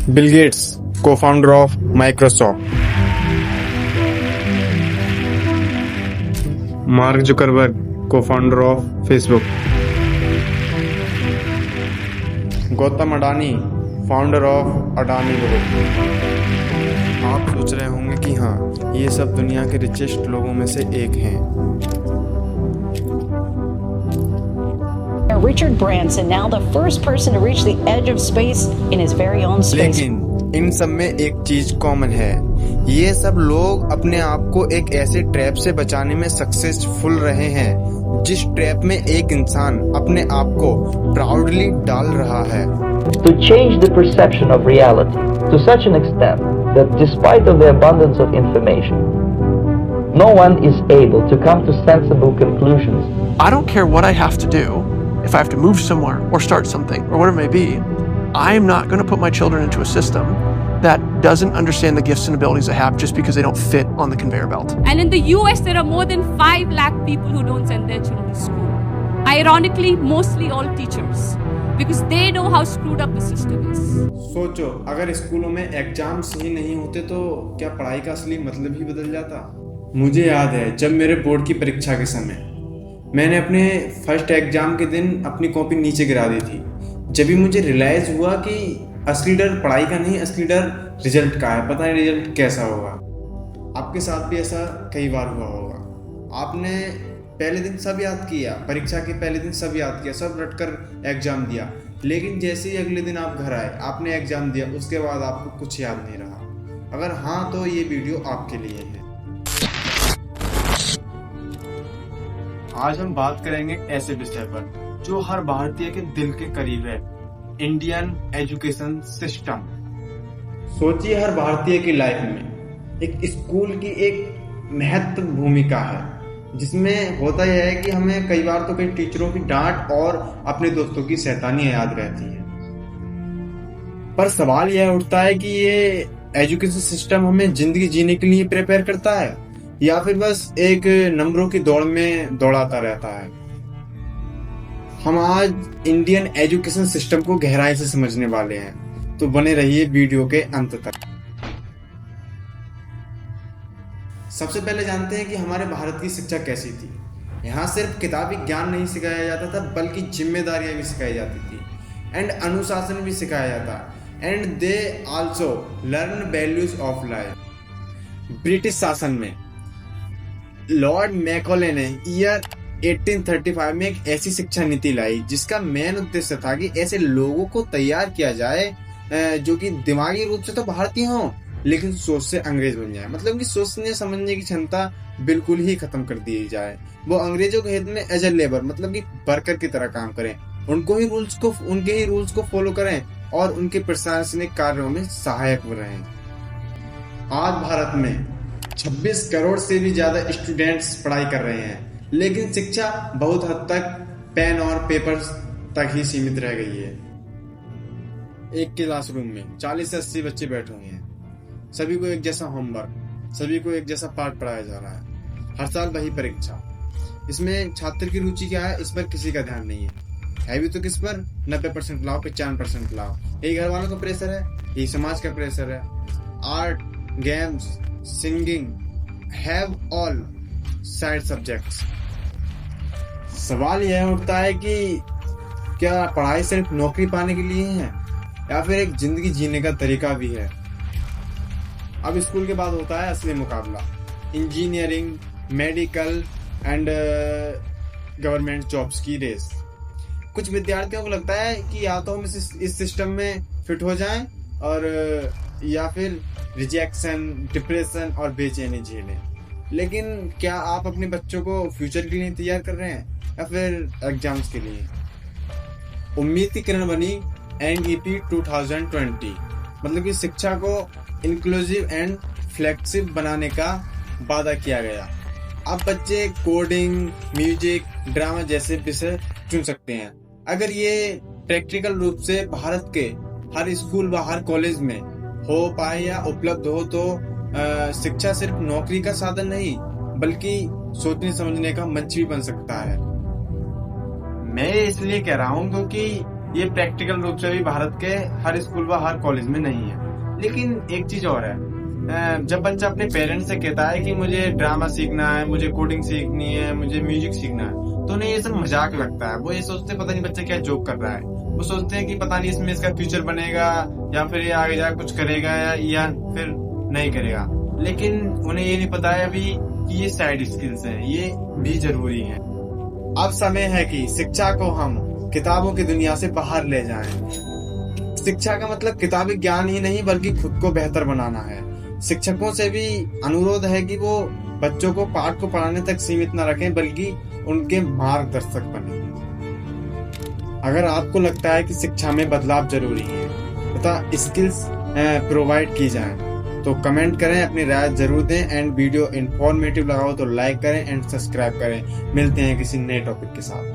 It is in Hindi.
Bill Gates, co-founder of Microsoft. Mark Zuckerberg, co-founder of Facebook. Gautam Adani, founder of Adani group. आप सोच रहे होंगे कि हाँ, ये सब दुनिया के रिचेस्ट लोगों में से एक हैं. Richard Branson, now the first person to reach the edge of space in his very own space. लेकिन इन सब में एक चीज कॉमन है. ये सब लोग अपने आप को एक ऐसे ट्रैप से बचाने में सक्सेसफुल रहे हैं जिस ट्रैप में एक इंसान अपने आप को प्राउडली डाल रहा है. To change the perception of reality to such an extent that despite of the abundance of information, no one is able to come to sensible conclusions. I don't care what I have to do. If I have to move somewhere or start something or whatever it may be, I am not going to put my children into a system that doesn't understand the gifts and abilities they have just because they don't fit on the conveyor belt. And in the US, there are more than 5 lakh people who don't send their children to school. Ironically, mostly all teachers, because they know how screwed up the system is. सोचो, अगर स्कूलों में एग्जाम्स ही नहीं होते तो क्या पढ़ाई का असली मतलब ही बदल जाता? मुझे याद है जब मेरे बोर्ड की परीक्षा के समय मैंने अपने फर्स्ट एग्जाम के दिन अपनी कॉपी नीचे गिरा दी थी. जब भी मुझे रियलाइज हुआ कि असली डर पढ़ाई का नहीं, असली डर रिजल्ट का है. पता नहीं रिजल्ट कैसा होगा. आपके साथ भी ऐसा कई बार हुआ होगा. आपने पहले दिन सब याद किया, परीक्षा के पहले दिन सब याद किया, सब रटकर एग्जाम दिया, लेकिन जैसे ही अगले दिन आप घर आए, आपने एग्जाम दिया, उसके बाद आपको कुछ याद नहीं रहा. अगर हाँ तो ये वीडियो आपके लिए है. आज हम बात करेंगे ऐसे विषय पर जो हर भारतीय के दिल के करीब है, इंडियन एजुकेशन सिस्टम. सोचिए, हर भारतीय की लाइफ में एक स्कूल की एक महत्वपूर्ण भूमिका है, जिसमें होता यह है कि हमें कई बार तो कई टीचरों की डांट और अपने दोस्तों की शैतानियां याद रहती है. पर सवाल यह उठता है कि ये एजुकेशन सिस्टम हमें जिंदगी जीने के लिए प्रिपेयर करता है या फिर बस एक नंबरों की दौड़ में दौड़ाता रहता है. हम आज इंडियन एजुकेशन सिस्टम को गहराई से समझने वाले हैं, तो बने रहिए वीडियो के अंत तक. सबसे पहले जानते हैं कि हमारे भारत की शिक्षा कैसी थी. यहाँ सिर्फ किताबी ज्ञान नहीं सिखाया जाता था, बल्कि जिम्मेदारियां भी सिखाई जाती थी एंड अनुशासन भी सिखाया जाता. And they also learn values of life. British शासन में लॉर्ड मैकॉले ने ईयर 1835 में एक ऐसी शिक्षा नीति लाई जिसका मेन उद्देश्य था कि ऐसे लोगों को तैयार किया जाए जो कि दिमागी रूप से तो भारतीय हों लेकिन सोच से अंग्रेज बन जाए. मतलब कि सोचने समझने की क्षमता बिल्कुल ही खत्म कर दी जाए. वो अंग्रेजों के हित में एज ए लेबर, मतलब कि वर्कर की तरह काम करें, उनके ही रूल्स को फॉलो करें और उनके प्रशासनिक कार्यों में सहायक रहें. आज भारत में 26 करोड़ से भी ज्यादा स्टूडेंट्स पढ़ाई कर रहे हैं, लेकिन शिक्षा बहुत हद तक पेन और पेपर तक ही सीमित रह गई है. एक क्लासरूम में 40 से 80 बच्चे बैठे हुए हैं, सभी को एक जैसा होमवर्क, सभी को एक जैसा पाठ पढ़ाया जा रहा है. हर साल वही परीक्षा. इसमें छात्र की रुचि क्या है, इस पर किसी का ध्यान नहीं है भी तो किस पर 90% लाओ, 95% लाओ. यही घर वालों का प्रेशर है, यही समाज का प्रेशर है. Art, games, singing, have all side subjects. सवाल यह उठता है कि क्या पढ़ाई सिर्फ नौकरी पाने के लिए है या फिर एक जिंदगी जीने का तरीका भी है. अब स्कूल के बाद होता है असली मुकाबला. Engineering, medical and government jobs की रेस. कुछ विद्यार्थियों को लगता है कि या तो हम इस सिस्टम में फिट हो जाएं और या फिर रिजेक्शन, डिप्रेशन और बेचैनी झेलें. लेकिन क्या आप अपने बच्चों को फ्यूचर के लिए तैयार कर रहे हैं या फिर एग्जाम्स के लिए? उम्मीद की किरण बनी NEP 2020, मतलब कि शिक्षा को इंक्लूसिव एंड फ्लेक्सिबल बनाने का वादा किया गया. अब बच्चे कोडिंग, म्यूजिक, ड्रामा जैसे विषय चुन सकते हैं. अगर ये प्रैक्टिकल रूप से भारत के हर स्कूल व हर कॉलेज में हो पाए या उपलब्ध हो तो शिक्षा सिर्फ नौकरी का साधन नहीं बल्कि सोचने समझने का मंच भी बन सकता है. मैं इसलिए कह रहा हूँ क्योंकि ये प्रैक्टिकल रूप से भी भारत के हर स्कूल व हर कॉलेज में नहीं है। लेकिन एक चीज और है, जब बच्चा अपने पेरेंट्स से कहता है कि मुझे ड्रामा सीखना है, मुझे कोडिंग सीखनी है, मुझे म्यूजिक सीखना है, तो उन्हें ये सब मजाक लगता है। वो ये सोचते पता नहीं बच्चा क्या जोक कर रहा है। वो सोचते हैं कि पता नहीं इसमें इसका फ्यूचर बनेगा या फिर ये आगे जाकर कुछ करेगा या फिर नहीं करेगा। लेकिन उन्हें ये नहीं पता है अभी कि ये साइड स्किल्स हैं, ये भी जरूरी हैं। अब समय है कि शिक्षा को हम किताबों की दुनिया से बाहर ले जाएं। शिक्षा का मतलब किताबी ज्ञान ही नहीं बल्कि खुद को बेहतर बनाना है। शिक्षकों से भी अनुरोध है कि वो बच्चों को पाठ को पढ़ाने तक सीमित न रखें बल्कि उनके मार्गदर्शक बने। अगर आपको लगता है कि शिक्षा में बदलाव जरूरी है तथा स्किल्स प्रोवाइड की जाए तो कमेंट करें, अपनी राय जरूर दें एंड वीडियो इंफॉर्मेटिव लगा हो तो लाइक करें एंड सब्सक्राइब करें। मिलते हैं किसी नए टॉपिक के साथ।